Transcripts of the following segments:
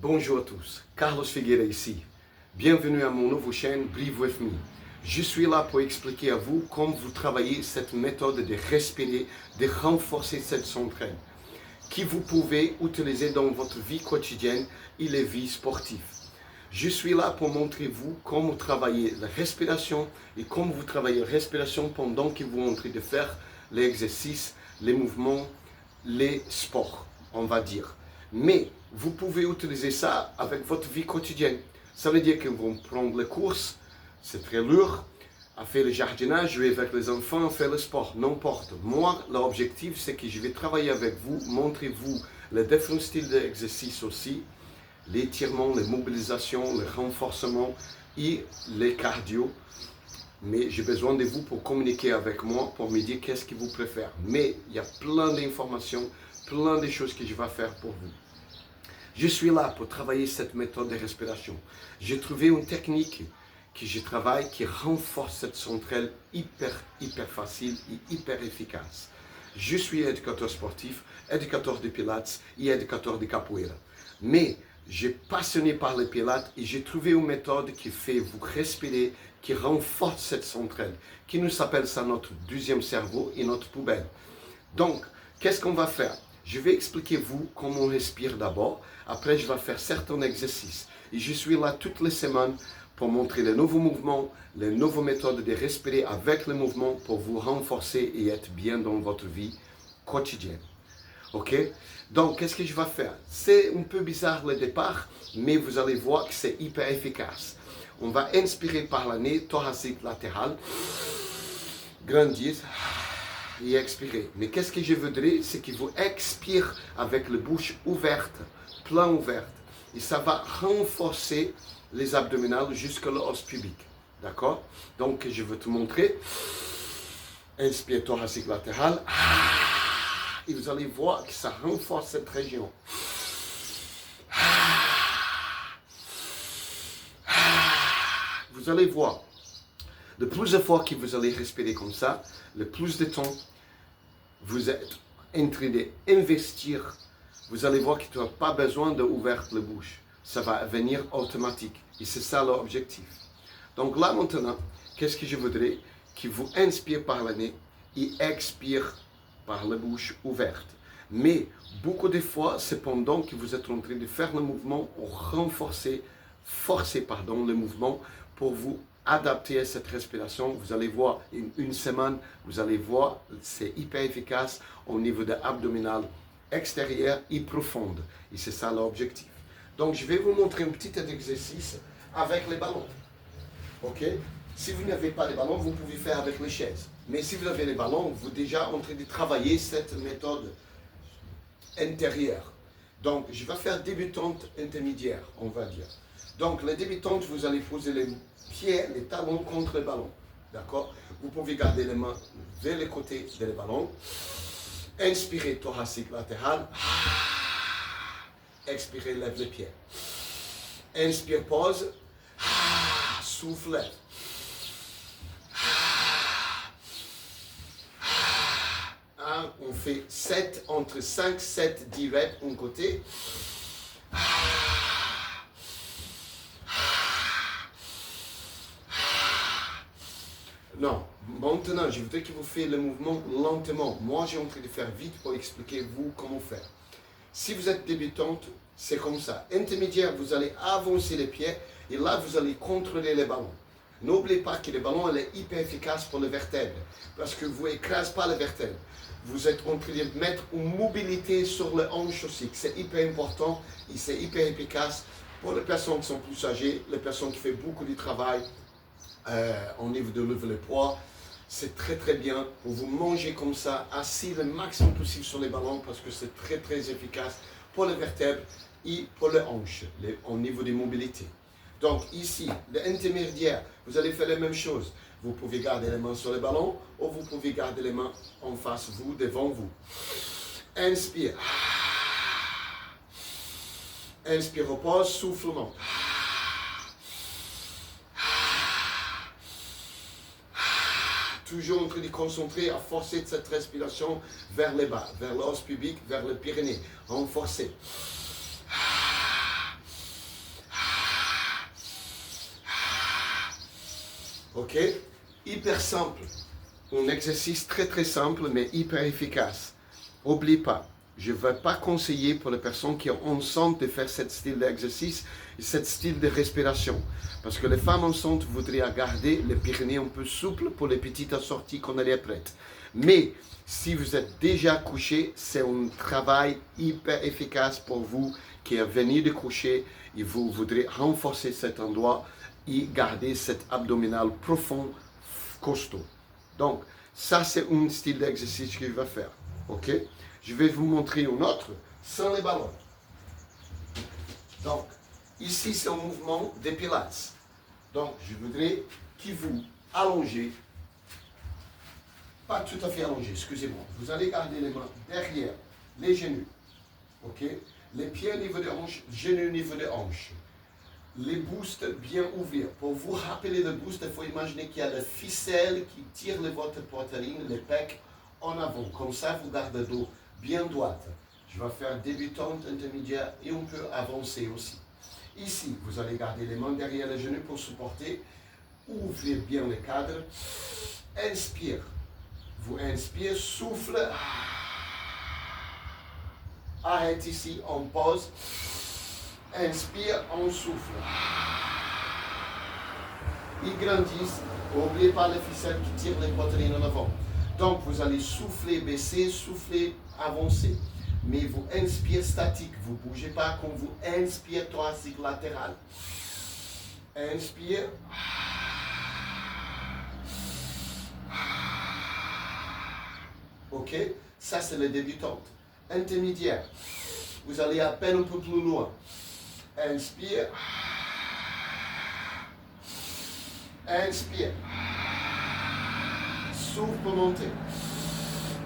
Bonjour à tous, Carlos Figueira ici. Bienvenue à mon nouveau chaîne Breathe With Me. Je suis là pour expliquer à vous comment vous travaillez cette méthode de respirer, de renforcer cette centrale, que vous pouvez utiliser dans votre vie quotidienne et la vie sportive. Je suis là pour montrer vous comment travailler la respiration et comment vous travaillez la respiration pendant que vous êtes en train de faire l'exercice, les mouvements, les sports, on va dire. Mais vous pouvez utiliser ça avec votre vie quotidienne. Ça veut dire que vous prenez les courses, c'est très lourd, à faire le jardinage, jouer avec les enfants, faire le sport, n'importe. Moi, l'objectif, c'est que je vais travailler avec vous, montrer-vous les différents styles d'exercice aussi, l'étirement, les mobilisations, le renforcement et les cardio. Mais j'ai besoin de vous pour communiquer avec moi, pour me dire qu'est-ce que vous préférez. Mais il y a plein d'informations, plein de choses que je vais faire pour vous. Je suis là pour travailler cette méthode de respiration. J'ai trouvé une technique que je travaille qui renforce cette centrale hyper facile et hyper efficace. Je suis éducateur sportif, éducateur de pilates et éducateur de capoeira. Mais je suis passionné par les pilates et j'ai trouvé une méthode qui fait vous respirer, qui renforce cette centrale, qui nous appelle ça notre deuxième cerveau et notre poubelle. Donc, qu'est-ce qu'on va faire? Je vais expliquer vous comment on respire d'abord. Après, je vais faire certains exercices. Et je suis là toutes les semaines pour montrer les nouveaux mouvements, les nouvelles méthodes de respirer avec les mouvements pour vous renforcer et être bien dans votre vie quotidienne. Ok? Donc, qu'est-ce que je vais faire? C'est un peu bizarre le départ, mais vous allez voir que c'est hyper efficace. On va inspirer par le nez, thoracique latéral, grandir et expirer. Mais qu'est-ce que je voudrais, c'est que vous expirez avec la bouche ouverte, plein ouverte. Et ça va renforcer les abdominales jusqu'à l'os pubique. D'accord? Donc, je vais te montrer. Inspire thoracique latéral. Et vous allez voir que ça renforce cette région. Vous allez voir. Le plus de fois que vous allez respirer comme ça, le plus de temps vous êtes en train d'investir. Vous allez voir que tu n'as pas besoin d'ouvrir la bouche. Ça va venir automatique. Et c'est ça l'objectif. Donc là maintenant, qu'est-ce que je voudrais? Que vous inspirez par le nez et expirez par la bouche ouverte. Mais beaucoup de fois, c'est pendant que vous êtes en train de faire le mouvement, forcer le mouvement pour vous adapter à cette respiration. Vous allez voir, une semaine, vous allez voir, c'est hyper efficace au niveau de l'abdominal extérieur et profonde. Et c'est ça l'objectif. Donc, je vais vous montrer un petit exercice avec les ballons. Ok? Si vous n'avez pas les ballons, vous pouvez faire avec les chaises. Mais si vous avez les ballons, vous êtes déjà en train de travailler cette méthode intérieure. Donc, je vais faire débutante intermédiaire, on va dire. Donc, les débutantes, vous allez poser les pieds, les talons contre le ballon. D'accord? Vous pouvez garder les mains vers les côtés des ballons. Inspirez, thoracique latéral. Expirez, lève les pieds. Inspire, pause. Souffle, lève. On fait 7, entre 5, 7, 10 reps, un côté. Non, maintenant, je voudrais que vous fassiez le mouvement lentement. Moi, j'ai en train de faire vite pour expliquer vous comment faire. Si vous êtes débutante, c'est comme ça. Intermédiaire, vous allez avancer les pieds et là, vous allez contrôler les ballons. N'oubliez pas que le ballon est hyper efficace pour les vertèbres parce que vous n'écrasez pas les vertèbres. Vous êtes en train de mettre une mobilité sur les hanches aussi. C'est hyper important et c'est hyper efficace pour les personnes qui sont plus âgées, les personnes qui font beaucoup de travail au niveau de lever le poids. C'est très bien pour vous manger comme ça, assis le maximum possible sur les ballons parce que c'est très efficace pour les vertèbres et pour les hanches au niveau des mobilités. Donc ici, l'intermédiaire, vous allez faire la même chose. Vous pouvez garder les mains sur les ballons ou vous pouvez garder les mains en face vous, devant vous. Inspire. Inspire, repose, soufflement. Toujours en train de concentrer à forcer cette respiration vers les bas, vers l'os pubique, vers le Pyrénées. Renforcer. Ok? Hyper simple. Un exercice très très simple, mais hyper efficace. N'oublie pas, je ne vais pas conseiller pour les personnes qui ont enceintes de faire ce style d'exercice et ce style de respiration. Parce que les femmes enceintes voudraient garder les Pyrénées un peu souples pour les petites assorties qu'on est prêtes. Mais si vous êtes déjà couché, c'est un travail hyper efficace pour vous qui est venu de coucher et vous voudrez renforcer cet endroit et garder cet abdominal profond, costaud. Donc, ça c'est un style d'exercice que je vais faire. Ok? Je vais vous montrer un autre sans les ballons. Donc, ici c'est un mouvement de pilates. Donc, je voudrais que vous allongez, pas tout à fait allongé, excusez-moi. Vous allez garder les mains derrière les genoux. Ok? Les pieds au niveau des hanches, genoux au niveau des hanches. Les boosts bien ouverts. Pour vous rappeler le boost, il faut imaginer qu'il y a la ficelle qui tire votre poitrine, les pecs en avant. Comme ça, vous gardez le dos bien droit. Je vais faire débutante, intermédiaire et on peut avancer aussi. Ici, vous allez garder les mains derrière les genoux pour supporter. Ouvrez bien le cadre. Inspire. Vous inspirez, souffle. Arrête ici, on pause. Inspire, on souffle. Ils grandissent. N'oubliez pas les ficelles qui tirent les poitrines en avant. Donc, vous allez souffler, baisser, souffler, avancer. Mais vous inspirez statique. Vous ne bougez pas quand vous inspirez thoracique latéral. Inspire. Ok? Ça, c'est le débutant. Intermédiaire. Vous allez à peine un peu plus loin. Inspire. Inspire. Souffle pour monter.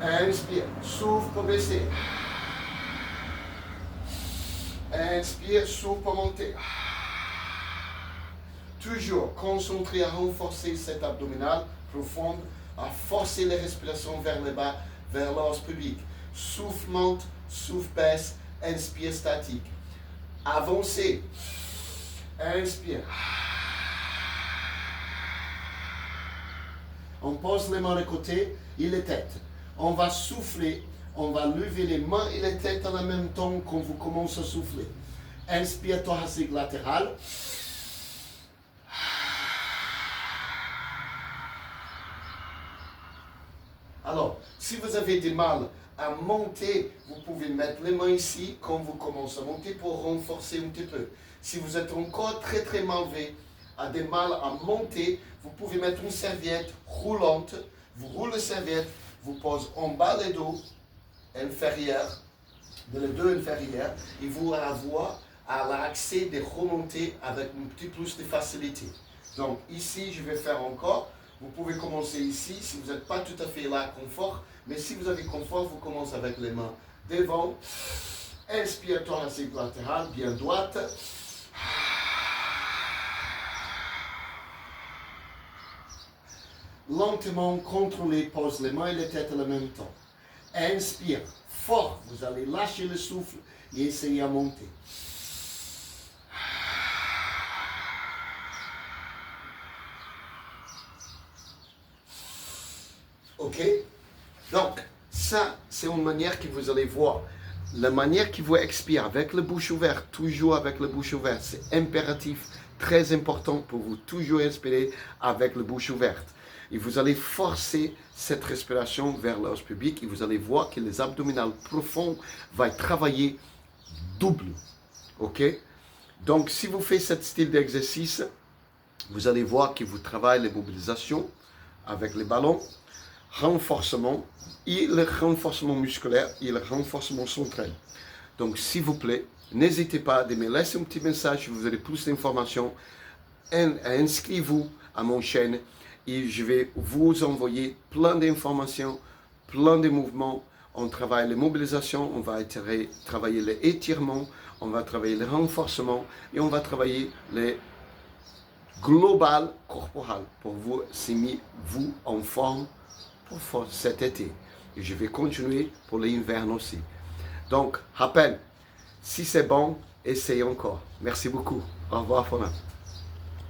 Inspire. Souffle pour baisser. Inspire. Souffle pour monter. Toujours concentré à renforcer cet abdominal profond, à forcer les respirations vers le bas, vers l'os pubique. Souffle monte, souffle baisse, inspire statique. Avancez. Inspire. On pose les mains de côté et les têtes. On va souffler. On va lever les mains et les têtes en même temps quand vous commencez à souffler. Inspire thoracique latéral. Alors, si vous avez du mal à monter, vous pouvez mettre les mains ici quand vous commencez à monter pour renforcer un petit peu. Si vous êtes encore très très mauvais, à des mal à monter, vous pouvez mettre une serviette roulante. Vous roulez la serviette, vous posez en bas les dos inférieurs, de les deux inférieurs, et vous allez avoir l'accès de remonter avec un petit plus de facilité. Donc ici, je vais faire encore. Vous pouvez commencer ici, si vous n'êtes pas tout à fait là, confort. Mais si vous avez confort, vous commencez avec les mains devant. Inspire thoracique latéral, bien droite. Lentement, contrôlez, pose les mains et les têtes en même temps. Inspire, fort. Vous allez lâcher le souffle et essayer à monter. Ok? Donc, ça, c'est une manière que vous allez voir. La manière que vous expirez avec la bouche ouverte, toujours avec la bouche ouverte, c'est impératif, très important pour vous toujours respirer avec la bouche ouverte. Et vous allez forcer cette respiration vers l'os pubique et vous allez voir que les abdominales profonds vont travailler double. Ok? Donc, si vous faites ce style d'exercice, vous allez voir que vous travaillez les mobilisations avec les ballons, renforcement et le renforcement musculaire et le renforcement central. Donc, s'il vous plaît, n'hésitez pas de me laisser un petit message si vous avez plus d'informations. Inscrivez-vous à mon chaîne et je vais vous envoyer plein d'informations, plein de mouvements. On travaille les mobilisations, on va travailler les étirements, on va travailler le renforcement et on va travailler les global corporel pour vous mettre vous en forme pour cet été. Et je vais continuer pour l'hiver aussi. Donc, rappel, si c'est bon, essayez encore. Merci beaucoup. Au revoir, Fona.